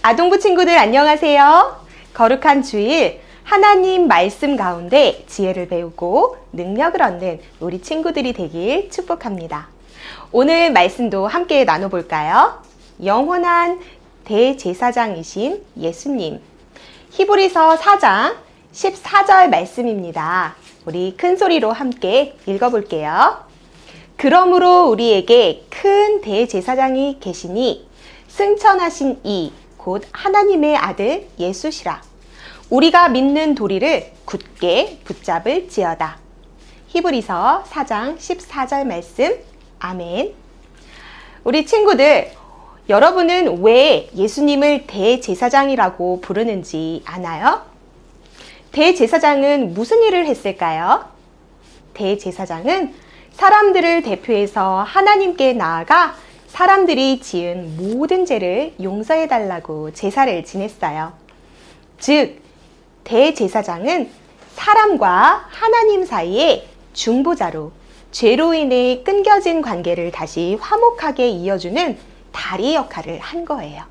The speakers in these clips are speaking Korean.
아동부 친구들 안녕하세요. 거룩한 주일 하나님 말씀 가운데 지혜를 배우고 능력을 얻는 우리 친구들이 되길 축복합니다. 오늘 말씀도 함께 나눠볼까요? 영원한 대제사장이신 예수님. 히브리서 4장 14절 말씀입니다. 우리 큰 소리로 함께 읽어볼게요. 그러므로 우리에게 큰 대제사장이 계시니 승천하신 이 곧 하나님의 아들 예수시라. 우리가 믿는 도리를 굳게 붙잡을지어다. 히브리서 4장 14절 말씀. 아멘. 우리 친구들, 여러분은 왜 예수님을 대제사장이라고 부르는지 아나요? 대제사장은 무슨 일을 했을까요? 대제사장은 사람들을 대표해서 하나님께 나아가 사람들이 지은 모든 죄를 용서해달라고 제사를 지냈어요. 즉, 대제사장은 사람과 하나님 사이에 중보자로 죄로 인해 끊겨진 관계를 다시 화목하게 이어주는 다리 역할을 한 거예요.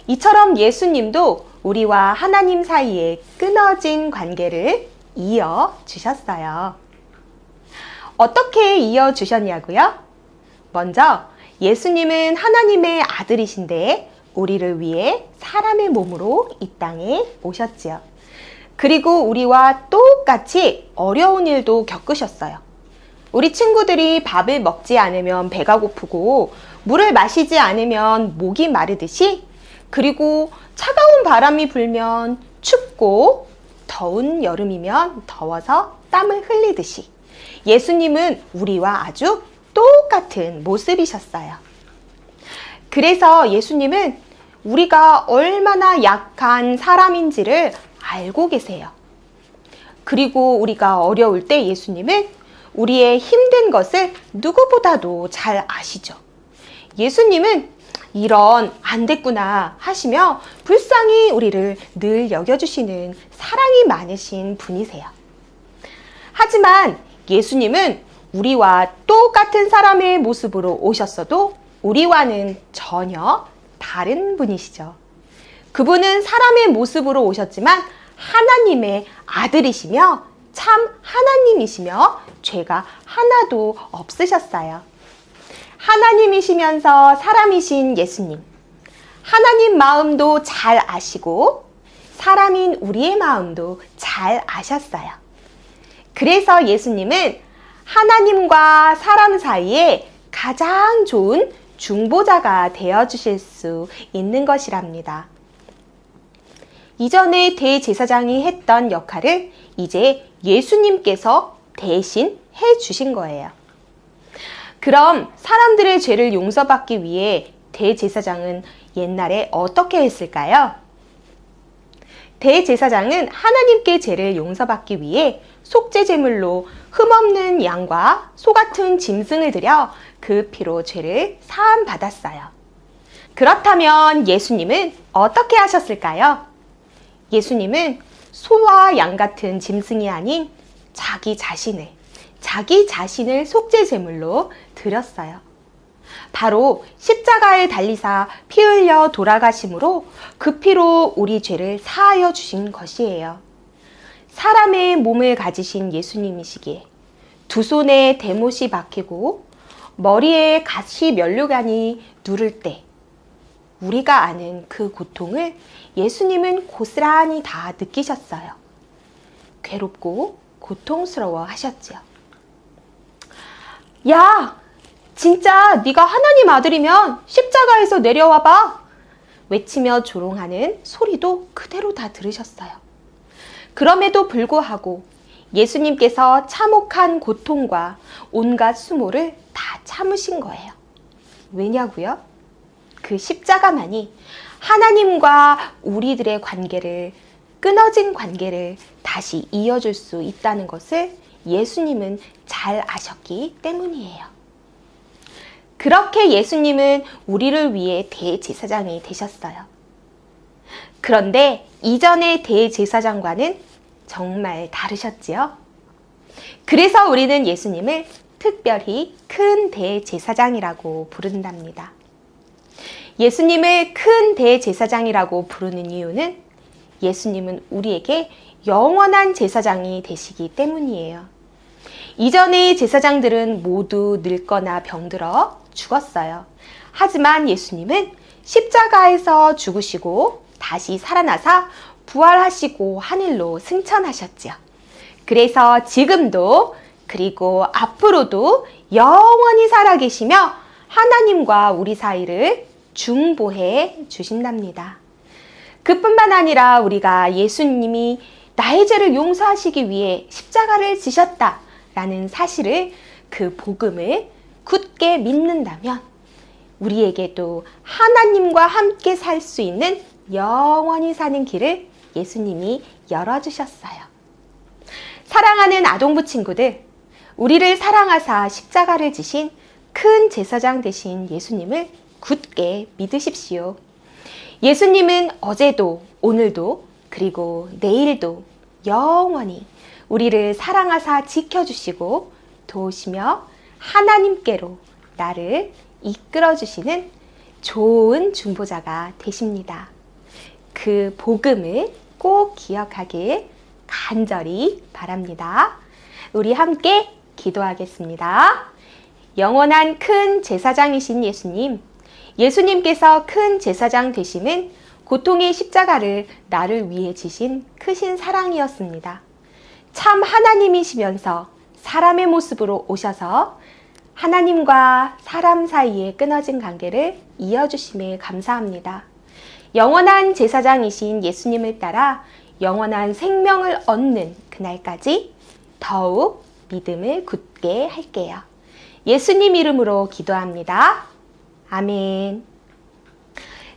이처럼 예수님도 우리와 하나님 사이에 끊어진 관계를 이어주셨어요. 어떻게 이어주셨냐고요? 먼저 예수님은 하나님의 아들이신데 우리를 위해 사람의 몸으로 이 땅에 오셨지요. 그리고 우리와 똑같이 어려운 일도 겪으셨어요. 우리 친구들이 밥을 먹지 않으면 배가 고프고 물을 마시지 않으면 목이 마르듯이, 그리고 차가운 바람이 불면 춥고 더운 여름이면 더워서 땀을 흘리듯이 예수님은 우리와 아주 똑같은 모습이셨어요. 그래서 예수님은 우리가 얼마나 약한 사람인지를 알고 계세요. 그리고 우리가 어려울 때 예수님은 우리의 힘든 것을 누구보다도 잘 아시죠. 예수님은 이런 안 됐구나 하시며 불쌍히 우리를 늘 여겨주시는 사랑이 많으신 분이세요. 하지만 예수님은 우리와 똑같은 사람의 모습으로 오셨어도 우리와는 전혀 다른 분이시죠. 그분은 사람의 모습으로 오셨지만 하나님의 아들이시며 참 하나님이시며 죄가 하나도 없으셨어요. 하나님이시면서 사람이신 예수님. 하나님 마음도 잘 아시고 사람인 우리의 마음도 잘 아셨어요. 그래서 예수님은 하나님과 사람 사이에 가장 좋은 중보자가 되어주실 수 있는 것이랍니다. 이전에 대제사장이 했던 역할을 이제 예수님께서 대신 해주신 거예요. 그럼 사람들의 죄를 용서받기 위해 대제사장은 옛날에 어떻게 했을까요? 대제사장은 하나님께 죄를 용서받기 위해 속죄 제물로 흠없는 양과 소 같은 짐승을 드려 그 피로 죄를 사함 받았어요. 그렇다면 예수님은 어떻게 하셨을까요? 예수님은 소와 양 같은 짐승이 아닌 자기 자신을 속죄 제물로 드렸어요. 바로 십자가에 달리사 피 흘려 돌아가심으로 그 피로 우리 죄를 사하여 주신 것이에요. 사람의 몸을 가지신 예수님이시기에 두 손에 대못이 박히고 머리에 가시 면류관이 누를 때 우리가 아는 그 고통을 예수님은 고스란히 다 느끼셨어요. 괴롭고 고통스러워 하셨지요. 야! 진짜 네가 하나님 아들이면 십자가에서 내려와봐! 외치며 조롱하는 소리도 그대로 다 들으셨어요. 그럼에도 불구하고 예수님께서 참혹한 고통과 온갖 수모를 다 참으신 거예요. 왜냐고요? 그 십자가만이 하나님과 우리들의 끊어진 관계를 다시 이어줄 수 있다는 것을 예수님은 잘 아셨기 때문이에요. 그렇게 예수님은 우리를 위해 대제사장이 되셨어요. 그런데 이전의 대제사장과는 정말 다르셨지요? 그래서 우리는 예수님을 특별히 큰 대제사장이라고 부른답니다. 예수님을 큰 대제사장이라고 부르는 이유는 예수님은 우리에게 영원한 제사장이 되시기 때문이에요. 이전의 제사장들은 모두 늙거나 병들어 죽었어요. 하지만 예수님은 십자가에서 죽으시고 다시 살아나사 부활하시고 하늘로 승천하셨죠. 그래서 지금도 그리고 앞으로도 영원히 살아계시며 하나님과 우리 사이를 중보해 주신답니다. 그뿐만 아니라 우리가 예수님이 나의 죄를 용서하시기 위해 십자가를 지셨다라는 사실을, 그 복음을 굳게 믿는다면 우리에게도 하나님과 함께 살 수 있는 영원히 사는 길을 예수님이 열어주셨어요. 사랑하는 아동부 친구들, 우리를 사랑하사 십자가를 지신 큰 제사장 되신 예수님을 굳게 믿으십시오. 예수님은 어제도 오늘도 그리고 내일도 영원히 우리를 사랑하사 지켜주시고 도우시며 하나님께로 나를 이끌어주시는 좋은 중보자가 되십니다. 그 복음을 꼭 기억하길 간절히 바랍니다. 우리 함께 기도하겠습니다. 영원한 큰 제사장이신 예수님, 예수님께서 큰 제사장 되심은 고통의 십자가를 나를 위해 지신 크신 사랑이었습니다. 참 하나님이시면서 사람의 모습으로 오셔서 하나님과 사람 사이에 끊어진 관계를 이어주심에 감사합니다. 영원한 제사장이신 예수님을 따라 영원한 생명을 얻는 그날까지 더욱 믿음을 굳게 할게요. 예수님 이름으로 기도합니다. 아멘.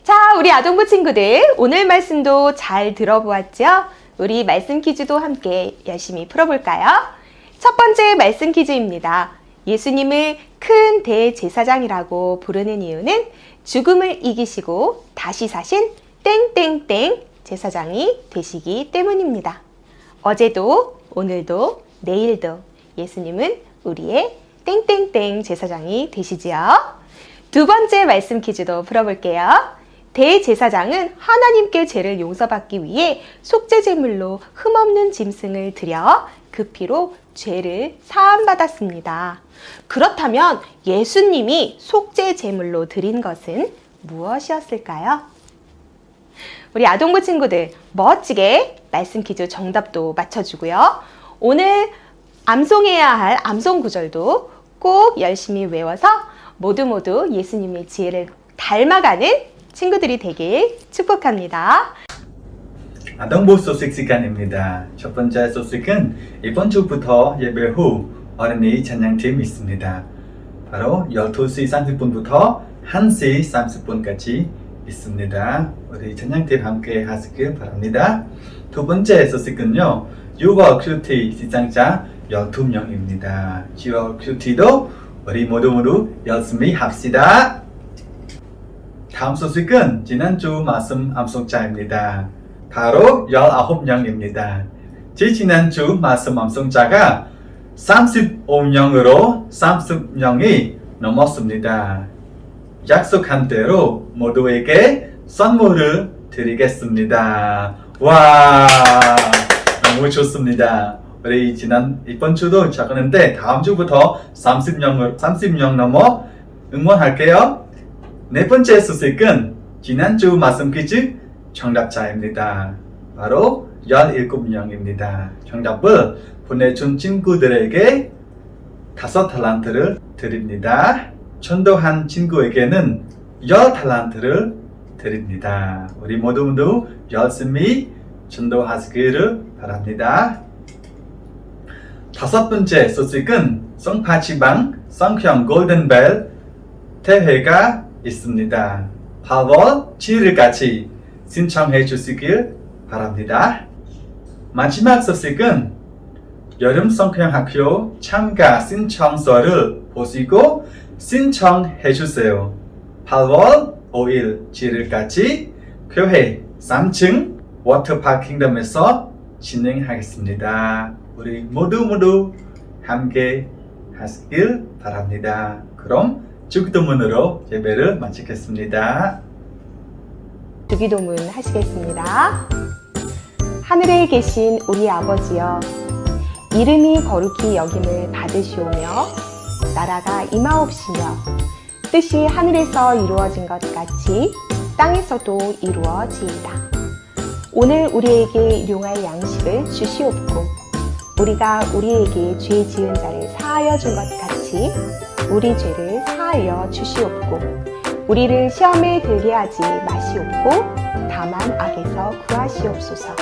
자, 우리 아동부 친구들, 오늘 말씀도 잘 들어보았죠? 우리 말씀 퀴즈도 함께 열심히 풀어볼까요? 첫 번째 말씀 퀴즈입니다. 예수님을 큰 대제사장이라고 부르는 이유는 죽음을 이기시고 다시 사신 땡땡땡 제사장이 되시기 때문입니다. 어제도 오늘도 내일도 예수님은 우리의 땡땡땡 제사장이 되시지요. 두 번째 말씀 퀴즈도 풀어볼게요. 대제사장은 하나님께 죄를 용서받기 위해 속죄제물로 흠없는 짐승을 드려 그 피로 죄를 사함받았습니다. 그렇다면 예수님이 속죄제물로 드린 것은 무엇이었을까요? 우리 아동부 친구들 멋지게 말씀 퀴즈 정답도 맞춰주고요. 오늘 암송해야 할 암송 구절도 꼭 열심히 외워서 모두 예수님의 지혜를 닮아가는 친구들이 되길 축복합니다. 아동부 소식 시간입니다. 첫 번째 소식은 이번 주부터 예배 후 어린이 찬양팀이 있습니다. 바로 12시 30분부터 1시 30분까지 있습니다. 우리 찬양팀 함께 하시길 바랍니다. 두 번째 소식은요, 6월 큐티 시상자 12명입니다. 6월 큐티도 우리 모두 열심히 합시다. 다음 소식은 지난주 말씀 암송자입니다. 바로 19명입니다. 지난주 말씀 암송자가 35명으로 30명이 넘었습니다. 약속한 대로 모두에게 선물을 드리겠습니다. 와, 너무 좋습니다. 우리 이번 주도 시작하는데 다음 주부터 30명 넘어 응원할게요. 네 번째 소식은 지난주 말씀 퀴즈 정답자입니다. 바로 17명입니다. 정답을 보내준 친구들에게 5달란트를 드립니다. 전도한 친구에게는 10달란트를 드립니다. 우리 모두 열심히 전도하시기를 바랍니다. 다섯 번째 소식은 성파지방 성형 골든벨 대회가 있습니다. 8월 7일까지 신청해 주시길 바랍니다. 마지막 소식은 여름 성형학교 참가 신청서를 보시고 신청해 주세요. 8월 5일 7일까지 교회 3층 워터파크 킹덤에서 진행하겠습니다. 우리 모두 함께 하시길 바랍니다. 그럼 주기도문으로 예배를 마치겠습니다. 주기도문 하시겠습니다. 하늘에 계신 우리 아버지여, 이름이 거룩히 여김을 받으시오며 나라가 임하옵시며 뜻이 하늘에서 이루어진 것 같이 땅에서도 이루어지이다. 오늘 우리에게 일용할 양식을 주시옵고 우리가 우리에게 죄 지은 자를 사하여 준 것 같이 우리 죄를 사하여 주시옵고 우리를 시험에 들게 하지 마시옵고 다만 악에서 구하시옵소서.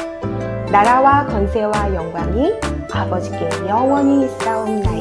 나라와 권세와 영광이 아버지께 영원히 있사옵나이다.